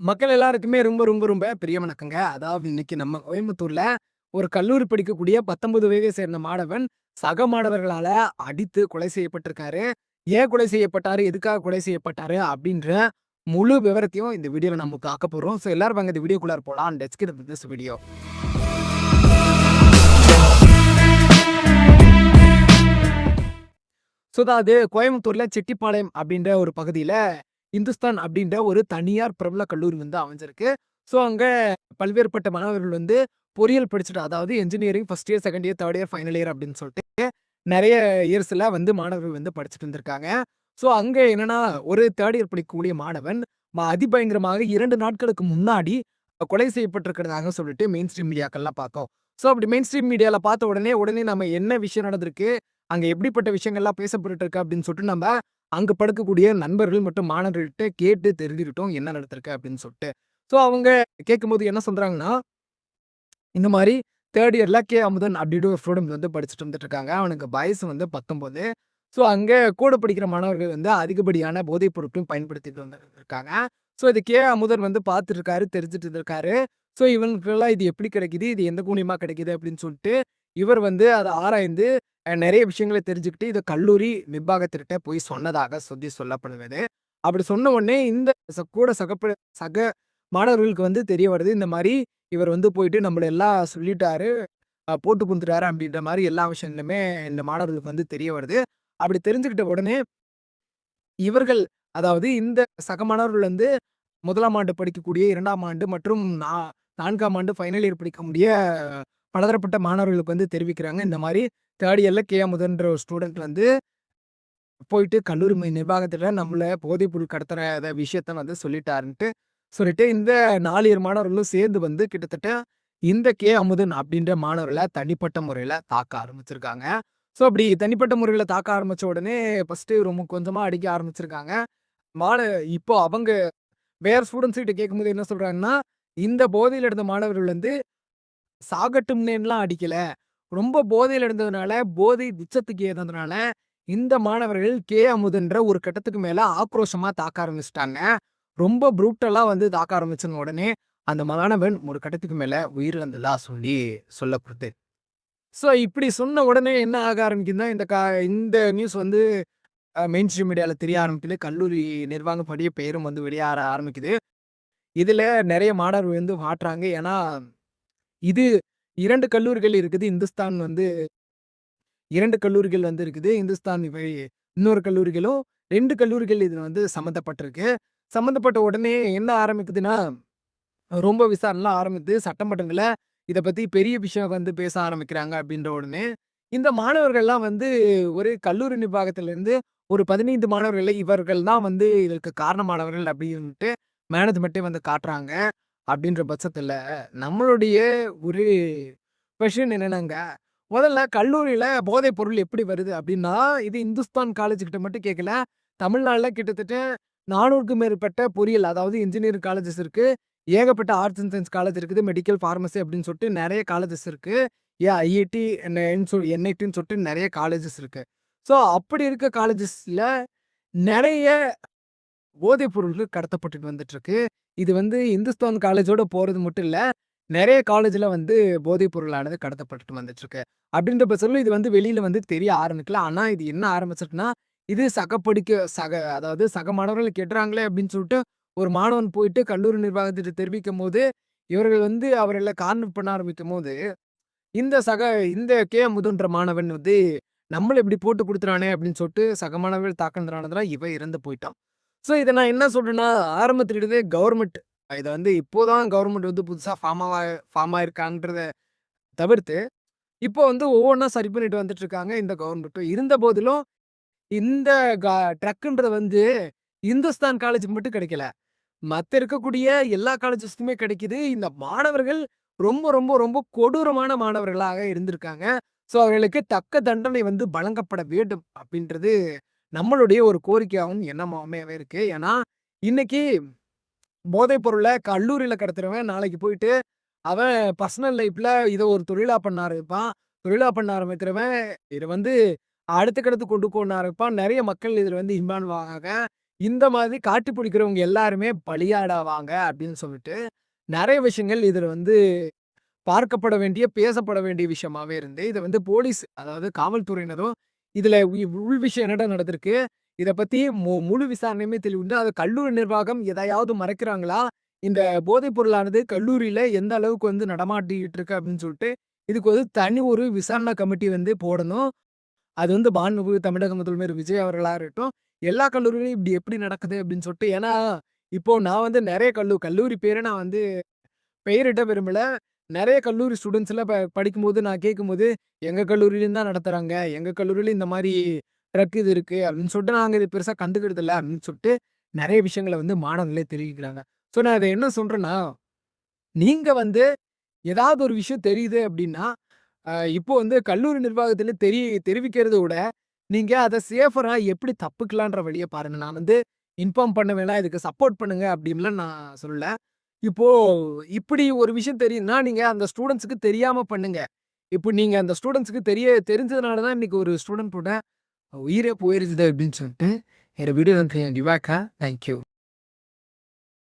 மக்கள் எல்லாருக்குமே ரொம்ப ரொம்ப ரொம்ப பெரிய வணக்கங்க. அதாவது இன்னைக்கு நம்ம கோயம்புத்தூர்ல ஒரு கல்லூரி படிக்கக்கூடிய 19 வயதை சேர்ந்த மாணவன் சக மாணவர்களால அடித்து கொலை செய்யப்பட்டிருக்காரு. ஏன் கொலை செய்யப்பட்டாரு? எதுக்காக கொலை செய்யப்பட்டாரு? அப்படின்ற முழு விவரத்தையும் இந்த வீடியோல நம்ம பார்க்க போறோம். ஸோ எல்லாரும் வாங்க இந்த வீடியோக்குள்ளார போலாம். Let's get into this video. So அதாவது கோயம்புத்தூர்ல செட்டிப்பாளையம் அப்படின்ற ஒரு பகுதியில இந்துஸ்தான் அப்படின்ற ஒரு தனியார் பிரபல கல்லூரி வந்து அமைஞ்சிருக்கு. ஸோ அங்க பல்வேறுபட்ட மாணவர்கள் வந்து பொறியியல் படிச்சுட்டு அதாவது engineering first year, second year, third year, final year அப்படின்னு சொல்லிட்டு நெறைய இயர்ஸ்ல வந்து மாணவர்கள் வந்து படிச்சுட்டு இருந்திருக்காங்க. ஸோ அங்க என்னன்னா ஒரு தேர்ட் இயர் படிக்கக்கூடிய மாணவன் அதிபயங்கரமாக 2 நாட்களுக்கு முன்னாடி கொலை செய்யப்பட்டிருக்கிறதாக சொல்லிட்டு மெயின் ஸ்ட்ரீம் மீடியாக்கள்லாம் பார்த்தோம். ஸோ அப்படி மெயின் ஸ்ட்ரீம் மீடியால பார்த்த உடனே நம்ம என்ன விஷயம் நடந்திருக்கு? அங்க எப்படிப்பட்ட விஷயங்கள்லாம் பேசப்பட்டுட்டு இருக்கு அப்படின்னு சொல்லிட்டு நம்ம அங்க படுக்கக்கூடிய நண்பர்கள் மற்றும் மாணவர்கள்ட்ட கேட்டு தெரிஞ்சுக்கிட்டோம் என்ன நடந்திருக்கு அப்படின்னு சொல்லிட்டு. ஸோ அவங்க கேட்கும்போது என்ன சொல்றாங்கன்னா, இந்த மாரி 3 இயர்ல அமுதன் அப்படின்ற ஒரு ஸ்டூடண்ட் வந்து படிச்சுட்டு வந்துட்டு இருக்காங்க. அவனுக்கு வயசு வந்து 19. ஸோ அங்க கூட படிக்கிற மாணவர்கள் வந்து அதிகப்படியான போதைப் பொருட்களும் பயன்படுத்திட்டு இருக்காங்க. ஸோ இது அமுதன் வந்து பார்த்துருக்காரு, தெரிஞ்சுட்டு இருந்திருக்காரு. ஸோ இவனுக்கெல்லாம் இது எப்படி கிடைக்குது? இது எந்த மூலியமா கிடைக்குது? அப்படின்னு சொல்லிட்டு இவர் வந்து அத ஆராய்ந்து நெறைய விஷயங்கள தெரிஞ்சுக்கிட்டு இத கல்லூரி நிர்வாகத்திட்ட போய் சொன்னதாக சொல்லப்படுவது. அப்படி சொன்ன உடனே இந்த கூட சக மாணவர்களுக்கு வந்து தெரிய வருது. இந்த மாரி இவர் வந்து போயிட்டு நம்மள எல்லாம் சொல்லிட்டாரு. போட்டு குடுத்துட்டாரு அப்படின்ற மாரி எல்லா விஷயங்களுமே இந்த மாணவர்களுக்கு வந்து தெரிய வருது. அப்படி தெரிஞ்சுக்கிட்ட உடனே இவர்கள் அதாவது இந்த சக மாணவர்கள் வந்து 1ஆம் ஆண்டு படிக்கக்கூடிய 2ஆம் ஆண்டு மற்றும் 4ஆம் ஆண்டு ஃபைனல் இயர் படிக்கக்கூடிய பலதரப்பட்ட மாணவர்களுக்கு வந்து தெரிவிக்கிறாங்க. இந்த மாரி 3 இயர்ல அமுதன்ற ஒரு ஸ்டூடண்ட் வந்து போயிட்டு கல்லூரி நிர்வாகத்தில நம்மள போதைப்பொருள் கடத்துற விஷயத்த வந்து சொல்லிட்டு இந்த 4 இயர் மாணவர்களும் சேர்ந்து வந்து கிட்டத்தட்ட இந்த அமுதன் அப்படின்ற மாணவர்கள தனிப்பட்ட முறையில தாக்க ஆரம்பிச்சிருக்காங்க. ஸோ அப்படி தனிப்பட்ட முறையில தாக்க ஆரம்பிச்ச உடனே ஃபர்ஸ்ட்டு ரொம்ப கொஞ்சமா அடிக்க ஆரம்பிச்சிருக்காங்க. மாண இப்போ அவங்க வேற ஸ்டூடண்ட்ஸ் கிட்ட கேட்கும்போது என்ன சொல்றாங்கன்னா, இந்த போதையில இருந்த மாணவர்கள் வந்து சாகட்டும்னேன்லாம் அடிக்கல. ரொம்ப போதையில இருந்ததுனால, போதை உச்சத்துக்கு ஏறுனதுனால, இந்த மாணவர்கள் அமுதன்ற ஒரு கட்டத்துக்கு மேல ஆக்ரோஷமா தாக்க ஆரம்பிச்சுட்டாங்க. ரொம்ப ப்ரூட்டலா வந்து தாக்க ஆரம்பிச்ச உடனே, அந்த மாணவன் ஒரு கட்டத்துக்கு மேல உயிரிழந்ததா சொல்லப்படுது. ஸோ இப்படி சொன்ன உடனே என்ன ஆக ஆரம்பிக்குதுன்னா, இந்த நியூஸ் வந்து மெயின் ஸ்ட்ரீம் மீடியால தெரிய ஆரம்பிக்குது. கல்லூரி நிர்வாகம் படி பெயரும் வந்து வெளிய ஆரம்பிக்குது. இதுல நெறைய மாணவர்கள் வந்து மாட்றாங்க. ஏன்னா, இது 2 கல்லூரிகள் இருக்குது. 2 கல்லூரிகள் வந்து இருக்குது. இன்னொரு கல்லூரிகளும் 2 கல்லூரிகள் இதுல வந்து சம்மந்தப்பட்டிருக்கு. சம்மந்தப்பட்ட உடனே என்ன ஆரம்பிக்குதுன்னா, ரொம்ப விசாரணைலாம் ஆரம்பித்து சட்டமன்றங்கள்ல இத பத்தி பெரிய விஷயம் வந்து பேச ஆரம்பிக்கிறாங்க அப்படின்ற உடனே, இந்த மாணவர்கள்லாம் வந்து ஒரு கல்லூரி நிர்வாகத்திலிருந்து ஒரு 15 மாணவர்கள இவர்கள் தான் வந்து இதற்கு காரணமானவர்கள் அப்படின்ட்டு மேனேஜ்மென்ட்டே வந்து காட்டுறாங்க. அப்படின்ற பட்சத்துல நம்மளுடைய ஒரு கொஸ்டின் என்னன்னாங்க, முதல்ல கல்லூரியில போதைப் பொருள் எப்படி வருது அப்படின்னா, இது இந்துஸ்தான் காலேஜ் கிட்ட மட்டும் கேட்கல. தமிழ்நாடுல கிட்டத்தட்ட 400க்கும் மேற்பட்ட பொறியியல் அதாவது இன்ஜினியரிங் காலேஜஸ் இருக்கு. ஏகப்பட்ட ஆர்ட்ஸ் அண்ட் சயன்ஸ் காலேஜ் இருக்குது. மெடிக்கல், பார்மசி அப்படின்னு சொல்லிட்டு நெறைய காலேஜஸ் இருக்கு. ஐஐடி, என்ஐடின்னு சொல்லிட்டு நெறைய காலேஜஸ் இருக்கு. ஸோ அப்படி இருக்க காலேஜஸ்ல நெறைய போதைப் பொருள்கள் கடத்தப்பட்டுட்டு வந்துட்டுருக்கு. இது வந்து இந்துஸ்தான் காலேஜோட போறது மட்டும் இல்ல. நெறைய காலேஜ்ல வந்து போதைப் பொருளானது கடத்தப்பட்டுட்டு வந்துட்டுருக்கு. அப்படின்ற பட்சத்தில இது வந்து வெளியில வந்து தெரிய ஆரம்பிக்கல. ஆனா இது என்ன ஆரம்பிச்சிருக்குன்னா, இது அதாவது சக மாணவர்கள் கெட்டுறாங்களே அப்படின்னு சொல்லிட்டு ஒரு மாணவன் போயிட்டு கல்லூரி நிர்வாகத்திட்ட தெரிவிக்கும்போது, இவர்கள் வந்து அவர்கள கார்னர் பண்ண ஆரம்பிக்கும்போது, இந்த அமுதுன்ற மாணவன் வந்து நம்மள இப்படி போட்டு குடுத்துறானே அப்படின்னு சொல்லிட்டு சக மாணவர்கள் தாக்குனதுனால இவன் இறந்து போயிட்டான். ஸோ இத நான் என்ன சொல்றேன்னா, ஆரம்பத்திலிருந்தே கவர்மெண்ட் இத வந்து இப்போதான் கவர்மெண்ட் வந்து புதுசா ஃபார்ம் ஆயிருக்கான்றத தவிர்த்து, இப்போ வந்து ஒவ்வொன்னா சரி பண்ணிட்டு வந்துட்டு இருக்காங்க இந்த கவர்மெண்ட்டும். இருந்த போதிலும் இந்த க ட்ரக்குன்றது வந்து இந்துஸ்தான் காலேஜ்க்கு மட்டும் கிடைக்கல. மத்த இருக்கக்கூடிய எல்லா காலேஜஸ்க்குமே கிடைக்குது. இந்த மாணவர்கள் ரொம்ப, ரொம்ப, ரொம்ப கொடூரமான மாணவர்களாக இருந்திருக்காங்க. ஸோ அவர்களுக்கு தக்க தண்டனை வந்து வழங்கப்பட வேண்டும் அப்படின்றது நம்மளுடைய ஒரு கோரிக்கையாவும், எண்ணமாவே இருக்கு. ஏன்னா, இன்னைக்கு போதைப் பொருள கல்லூரியில கடத்துறவன் நாளைக்கு போயிட்டு அவன் பர்சனல் லைஃப்ல இத ஒரு தொழிலா பண்ண ஆரம்பிப்பான். தொழிலா பண்ண ஆரம்பிக்கிறவன் இத வந்து அடுத்த கட்டத்துக்கு கொண்டு ஆரம்பிப்பான். நெறைய மக்கள் இதுல வந்து இன்வால்வ் ஆகாங்க. இந்த மாதிரி காட்டு பிடிக்கிறவங்க எல்லாருமே பலியாடாவாங்க அப்படின்னு சொல்லிட்டு, நெறைய விஷயங்கள் இதுல வந்து பார்க்கப்பட வேண்டிய, பேசப்பட வேண்டிய விஷயமாவே இருந்து, இத வந்து போலீஸ் அதாவது காவல்துறையினரும் இதுல உள் விஷயம் என்னடா நடந்திருக்கு? இத பத்தி முழு விசாரணையுமே தெளிவுண்டு. அது கல்லூரி நிர்வாகம் எதையாவது மறைக்கிறாங்களா? இந்த போதைப் பொருளானது கல்லூரியில எந்த அளவுக்கு வந்து நடமாட்டிட்டு இருக்கு அப்படின்னு சொல்லிட்டு, இதுக்கு வந்து தனி ஒரு விசாரணை கமிட்டி வந்து போடணும். அது வந்து மாண்புமிகு தமிழக முதல்வர் விஜய் அவர்களா இருக்கட்டும், எல்லா கல்லூரியிலும் இப்படி எப்படி நடக்குது அப்படின்னு சொல்லிட்டு ஏன்னா, இப்போ நான் வந்து நெறைய கல்லூரி பேர நான் வந்து பெயரிட விரும்பல. நெறைய கல்லூரி ஸ்டூடண்ட்ஸ்லாம் படிக்கும்போது நான் கேட்கும்போது, "எங்க கல்லூரியிலயும் தான் நடத்துறாங்க. எங்க கல்லூரியிலும் இந்த மாரி ட்ரக் இது இருக்கு." அப்படின்னு சொல்லிட்டு நாங்க இத பெருசா கண்டுக்கிறது இல்ல அப்படின்னு சொல்லிட்டு, நெறைய விஷயங்கள வந்து மாணவர்களே தெரிவிக்கிறாங்க. ஸோ நான் இத என்ன சொல்றேன்னா, நீங்க வந்து ஏதாவது ஒரு விஷயம் தெரியுது அப்படின்னா, இப்போ வந்து கல்லூரி நிர்வாகத்தில தெரிவிக்கிறத விட, நீங்க அத சேஃபரா எப்படி தப்பிக்கலான்ற வழிய பாருங்க. நான் வந்து இன்ஃபார்ம் பண்ண வேணாம், இதுக்கு சப்போர்ட் பண்ணுங்க அப்படின்லாம் நான் சொல்லல. இப்போ இப்படி ஒரு விஷயம் தெரியும்னா, நீங்க அந்த ஸ்டூடண்ட்ஸ்க்கு தெரியாம பண்ணுங்க. இப்போ நீங்க அந்த ஸ்டூடண்ட்ஸ்க்கு தெரிஞ்சதுனால தான் இன்னைக்கு ஒரு ஸ்டூடண்ட்டோட உயிரே போயிருக்குது அப்படின்னு சொல்லிட்டு, என்னோட வீடியோ வந்து முடிவாக்கா. Thank you.